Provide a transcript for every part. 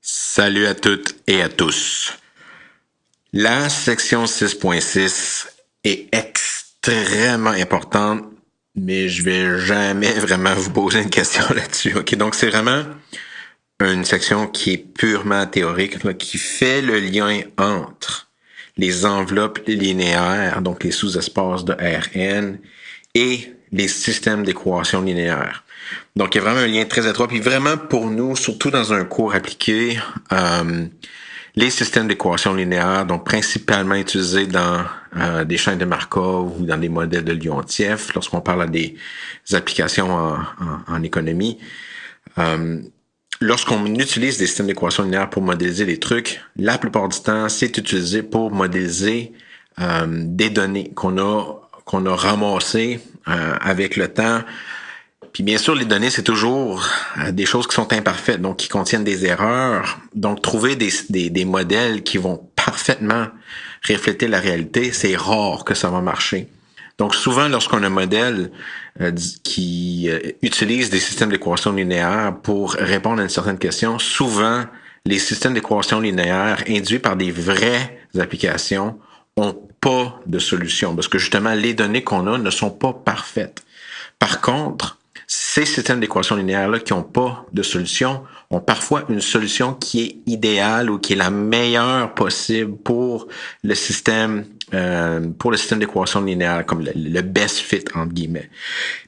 Salut à toutes et à tous. La section 6.6 est extrêmement importante, mais je vais jamais vraiment vous poser une question là-dessus. Ok, donc c'est vraiment une section qui est purement théorique, là, qui fait le lien entre les enveloppes linéaires, donc les sous-espaces de Rn, et les systèmes d'équations linéaires. Donc, il y a vraiment un lien très étroit. Puis vraiment, pour nous, surtout dans un cours appliqué, les systèmes d'équations linéaires, donc principalement utilisés dans des chaînes de Markov ou dans des modèles de Liontiev, lorsqu'on parle à des applications en économie, lorsqu'on utilise des systèmes d'équations linéaires pour modéliser les trucs, la plupart du temps, c'est utilisé pour modéliser des données qu'on a ramassées avec le temps. Puis bien sûr, les données, c'est toujours des choses qui sont imparfaites, donc qui contiennent des erreurs. Donc, trouver des modèles qui vont parfaitement refléter la réalité, c'est rare que ça va marcher. Donc, souvent, lorsqu'on a un modèle qui utilise des systèmes d'équations linéaires pour répondre à une certaine question, souvent, les systèmes d'équations linéaires induits par des vraies applications ont pas de solution, parce que justement, les données qu'on a ne sont pas parfaites. Par contre, ces systèmes d'équations linéaires-là qui n'ont pas de solution ont parfois une solution qui est idéale ou qui est la meilleure possible pour le système d'équations linéaires, comme le best fit, entre guillemets.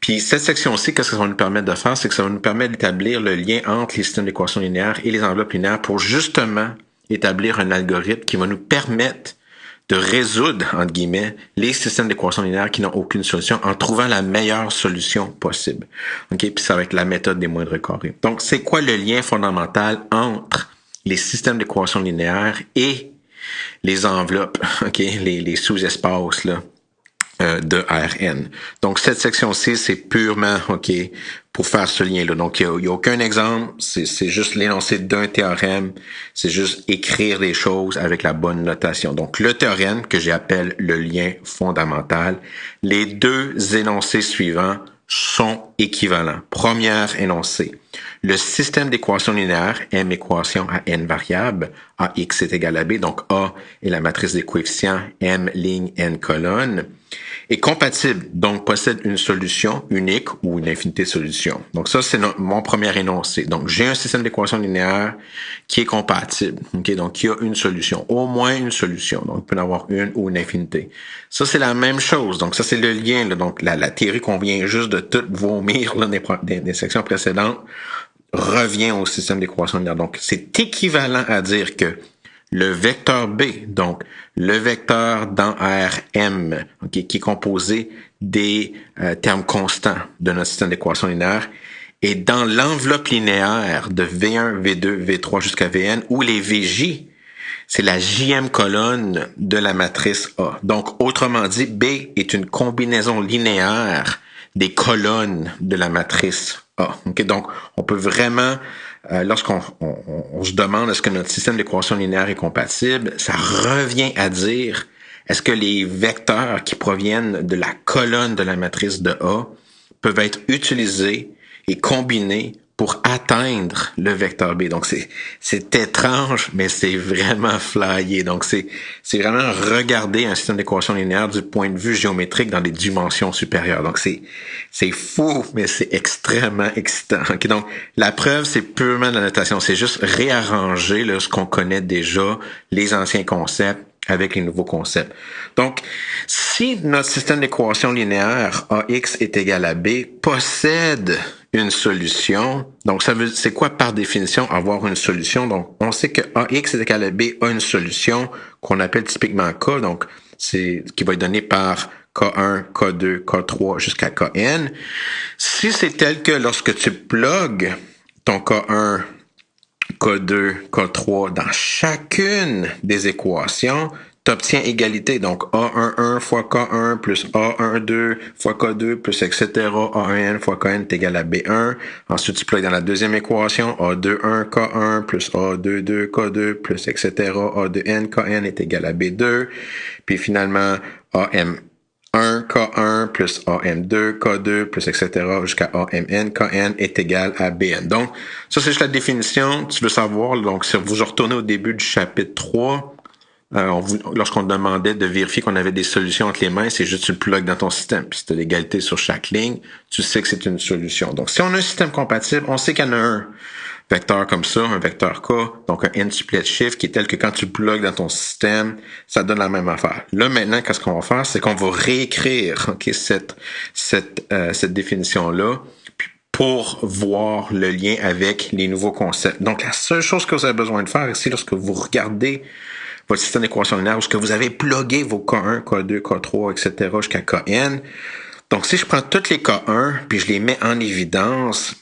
Puis cette section-ci, qu'est-ce que ça va nous permettre de faire? C'est que ça va nous permettre d'établir le lien entre les systèmes d'équations linéaires et les enveloppes linéaires pour justement établir un algorithme qui va nous permettre de résoudre, entre guillemets, les systèmes d'équations linéaires qui n'ont aucune solution en trouvant la meilleure solution possible. OK? Puis ça va être la méthode des moindres carrés. Donc, c'est quoi le lien fondamental entre les systèmes d'équations linéaires et les enveloppes, OK? Les sous-espaces, là, de Rn. Donc, cette section-ci, c'est purement, OK, pour faire ce lien-là. Donc, il y a aucun exemple. C'est juste l'énoncé d'un théorème. C'est juste écrire les choses avec la bonne notation. Donc, le théorème que j'appelle le lien fondamental, les deux énoncés suivants sont équivalents. Premier énoncé. Le système d'équations linéaires, M équation à n variables, AX est égal à B, donc A est la matrice des coefficients, M ligne, N colonne, est compatible, donc possède une solution unique ou une infinité de solutions. Donc ça, c'est mon premier énoncé. Donc j'ai un système d'équations linéaires qui est compatible, okay? Donc il y a une solution, au moins une solution. Donc il peut y en avoir une ou une infinité. Ça, c'est la même chose. Donc ça, c'est le lien. Là. Donc la théorie qu'on vient juste de tout vomir là, des sections précédentes revient au système d'équations linéaires. Donc c'est équivalent à dire que le vecteur B, donc le vecteur dans Rm, okay, qui est composé des termes constants de notre système d'équations linéaires, est dans l'enveloppe linéaire de V1, V2, V3 jusqu'à Vn, où les Vj, c'est la jème colonne de la matrice A. Donc, autrement dit, B est une combinaison linéaire des colonnes de la matrice A. Okay? Donc, on peut vraiment... lorsqu'on se demande est-ce que notre système d'équations linéaires est compatible, ça revient à dire est-ce que les vecteurs qui proviennent de la colonne de la matrice de A peuvent être utilisés et combinés pour atteindre le vecteur B. Donc, c'est étrange, mais c'est vraiment flyé. Donc, c'est vraiment regarder un système d'équations linéaires du point de vue géométrique dans des dimensions supérieures. Donc, c'est fou, mais c'est extrêmement excitant. Okay, donc, la preuve, c'est purement de la notation. C'est juste réarranger là, ce qu'on connaît déjà, les anciens concepts, avec les nouveaux concepts. Donc, si notre système d'équations linéaires AX est égal à B possède une solution, donc c'est quoi par définition avoir une solution? Donc, on sait que AX est égal à B a une solution qu'on appelle typiquement K, donc c'est qui va être donné par K1, K2, K3 jusqu'à Kn. Si c'est tel que lorsque tu plugues ton K1, K2, K3 dans chacune des équations, tu obtiens égalité. Donc, A11 fois K1 plus A12 fois K2 plus etc. A1n fois Kn est égal à B1. Ensuite, tu plugues dans la deuxième équation. A21 K1 plus A22 K2 plus etc. A2n Kn est égal à B2. Puis finalement, AM1 K1, K1 plus AM2, K2 plus etc. jusqu'à AMN, Kn est égal à Bn. Donc, ça c'est juste la définition. Tu veux savoir, donc si vous retournez au début du chapitre 3, lorsqu'on demandait de vérifier qu'on avait des solutions entre les mains, c'est juste tu le plugues dans ton système. Puis si tu as l'égalité sur chaque ligne, tu sais que c'est une solution. Donc, si on a un système compatible, on sait qu'il y en a un vecteur comme ça, un vecteur K, donc un n-tuplet shift qui est tel que quand tu plugues dans ton système, ça donne la même affaire. Là, maintenant, qu'est-ce qu'on va faire? C'est qu'on va réécrire cette définition-là pour voir le lien avec les nouveaux concepts. Donc, la seule chose que vous avez besoin de faire ici, lorsque vous regardez votre système d'équation linéaire, lorsque vous avez plugué vos K1, K2, K3, etc. jusqu'à Kn, donc si je prends toutes les K1 puis je les mets en évidence,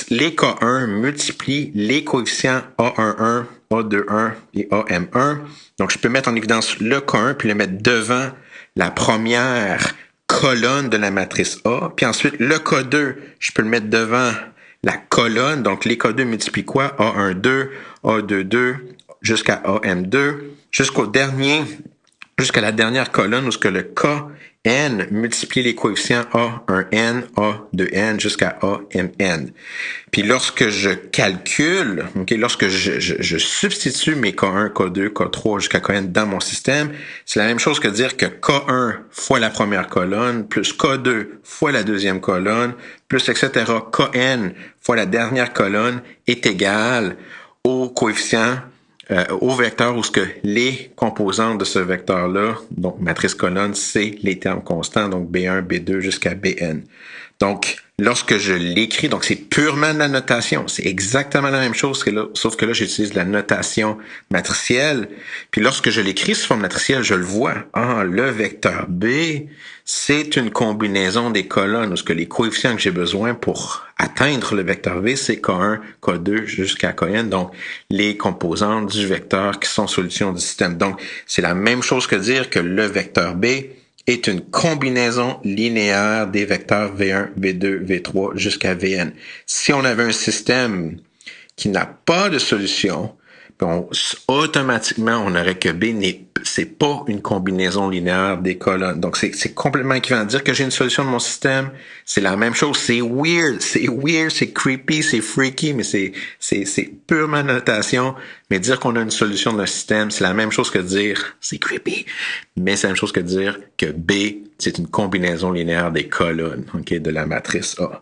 les K1 multiplient les coefficients A11, A21 et AM1. Donc, je peux mettre en évidence le K1 puis le mettre devant la première colonne de la matrice A. Puis ensuite, le K2, je peux le mettre devant la colonne. Donc, les K2 multiplient quoi? A12, A22 jusqu'à AM2, jusqu'à la dernière colonne où ce que le Kn multiplie les coefficients A1n, A2n jusqu'à AMN. Puis lorsque je calcule, lorsque je substitue mes K1, K2, K3 jusqu'à Kn dans mon système, c'est la même chose que dire que K1 fois la première colonne, plus K2 fois la deuxième colonne, plus etc. Kn fois la dernière colonne est égal au coefficient au vecteur où ce que les composantes de ce vecteur-là, donc matrice colonne, c'est les termes constants, donc B1, B2 jusqu'à Bn. Donc, lorsque je l'écris, donc c'est purement de la notation. C'est exactement la même chose, sauf que là, j'utilise la notation matricielle. Puis lorsque je l'écris sous forme matricielle, je le vois. Ah, le vecteur B, c'est une combinaison des colonnes, où ce que les coefficients que j'ai besoin pour atteindre le vecteur V, c'est K1, K2 jusqu'à Kn, donc les composantes du vecteur qui sont solutions du système. Donc, c'est la même chose que dire que le vecteur B est une combinaison linéaire des vecteurs V1, V2, V3 jusqu'à Vn. Si on avait un système qui n'a pas de solution, automatiquement, on aurait que B c'est pas une combinaison linéaire des colonnes. Donc, c'est complètement équivalent. Dire que j'ai une solution de mon système, c'est la même chose. C'est weird, c'est creepy, c'est freaky, mais c'est purement notation. Mais dire qu'on a une solution d'un système, c'est la même chose que dire, c'est creepy, mais c'est la même chose que dire que B, c'est une combinaison linéaire des colonnes, de la matrice A.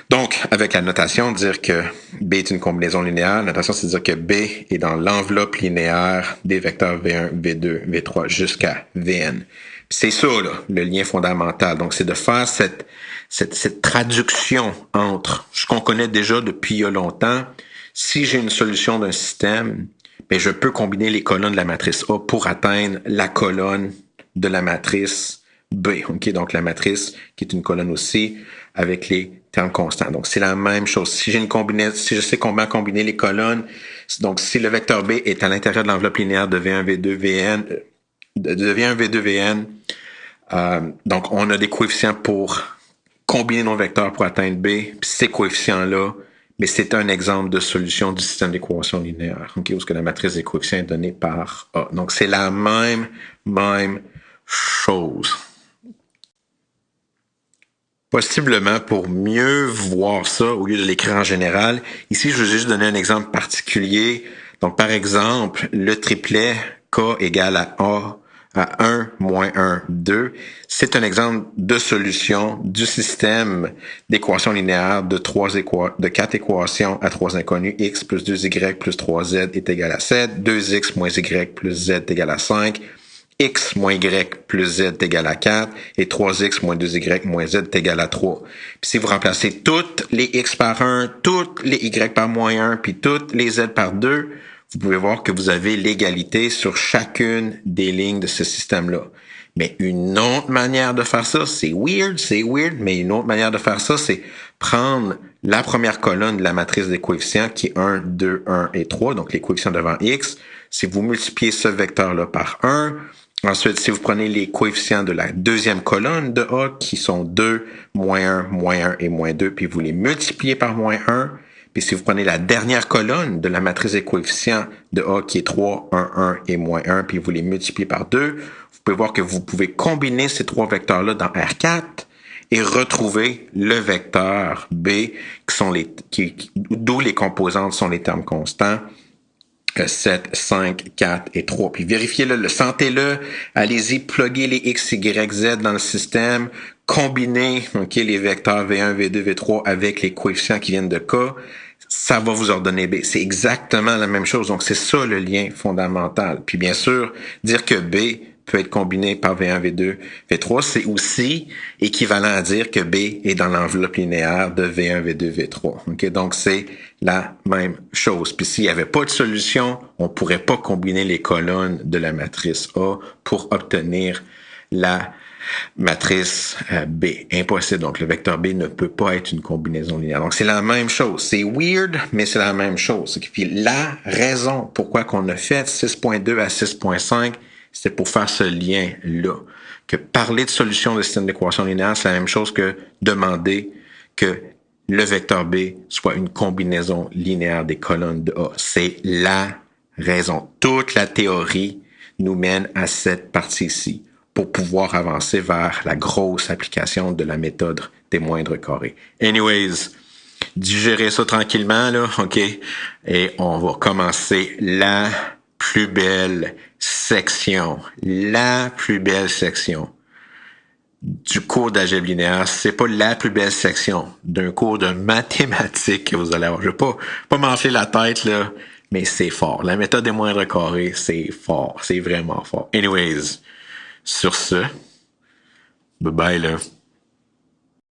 Donc, avec la notation, dire que B est une combinaison linéaire, la notation, c'est dire que B est dans l'enveloppe linéaire des vecteurs V1, V2, V3 jusqu'à Vn. C'est ça, là, le lien fondamental. Donc, c'est de faire cette traduction entre ce qu'on connaît déjà depuis il y a longtemps. Si j'ai une solution d'un système, ben, je peux combiner les colonnes de la matrice A pour atteindre la colonne de la matrice B. Donc, la matrice qui est une colonne aussi avec les termes constants. Donc, c'est la même chose. Si je sais comment combiner les colonnes, donc si le vecteur B est à l'intérieur de l'enveloppe linéaire de V1, V2, Vn, de V1, V2, Vn, donc on a des coefficients pour combiner nos vecteurs pour atteindre B. Puis ces coefficients-là, mais c'est un exemple de solution du système d'équation linéaire, où que la matrice des coefficients est donnée par A. Donc, c'est la même chose. Possiblement, pour mieux voir ça, au lieu de l'écrire en général, ici, je vais juste donner un exemple particulier. Donc, par exemple, le triplet K égale à A à 1, moins 1, 2. C'est un exemple de solution du système d'équations linéaires de 4 équations à 3 inconnus. X plus 2y plus 3z est égal à 7. 2x moins y plus z est égal à 5. X moins y plus z est égal à 4 et 3x moins 2y moins z est égal à 3. Puis si vous remplacez toutes les x par 1, toutes les y par moins 1, puis toutes les z par 2, vous pouvez voir que vous avez l'égalité sur chacune des lignes de ce système-là. Mais une autre manière de faire ça, c'est weird, mais une autre manière de faire ça, c'est prendre la première colonne de la matrice des coefficients qui est 1, 2, 1 et 3, donc les coefficients devant x. Si vous multipliez ce vecteur-là par 1, ensuite, si vous prenez les coefficients de la deuxième colonne de A, qui sont 2, moins 1 et moins 2, puis vous les multipliez par moins 1, Puis si vous prenez la dernière colonne de la matrice des coefficients de A qui est 3, 1, 1 et moins 1, puis vous les multipliez par 2, vous pouvez voir que vous pouvez combiner ces trois vecteurs-là dans R4 et retrouver le vecteur B, d'où les composantes sont les termes constants. 7, 5, 4 et 3. Puis vérifiez-le, sentez-le, allez-y, pluguez les X, Y, Z dans le système, combinez les vecteurs V1, V2, V3 avec les coefficients qui viennent de K, ça va vous ordonner B. C'est exactement la même chose. Donc, c'est ça le lien fondamental. Puis bien sûr, dire que B peut être combiné par V1, V2, V3, c'est aussi équivalent à dire que B est dans l'enveloppe linéaire de V1, V2, V3. Okay? Donc, c'est la même chose. Puis s'il n'y avait pas de solution, on ne pourrait pas combiner les colonnes de la matrice A pour obtenir la matrice B. Impossible. Donc, le vecteur B ne peut pas être une combinaison linéaire. Donc, c'est la même chose. C'est weird, mais c'est la même chose. Puis la raison pourquoi qu'on a fait 6.2 à 6.5, c'est pour faire ce lien-là. Que parler de solution de système d'équation linéaire, c'est la même chose que demander que le vecteur B soit une combinaison linéaire des colonnes de A. C'est la raison. Toute la théorie nous mène à cette partie-ci pour pouvoir avancer vers la grosse application de la méthode des moindres carrés. Anyways, digérez ça tranquillement, là, OK? Et on va commencer la plus belle section du cours d'algèbre linéaire. C'est pas la plus belle section d'un cours de mathématiques que vous allez avoir. Je vais pas m'enfler la tête, là, mais c'est fort. La méthode des moindres carrés, c'est fort. C'est vraiment fort. Anyways, sur ce, bye bye, là.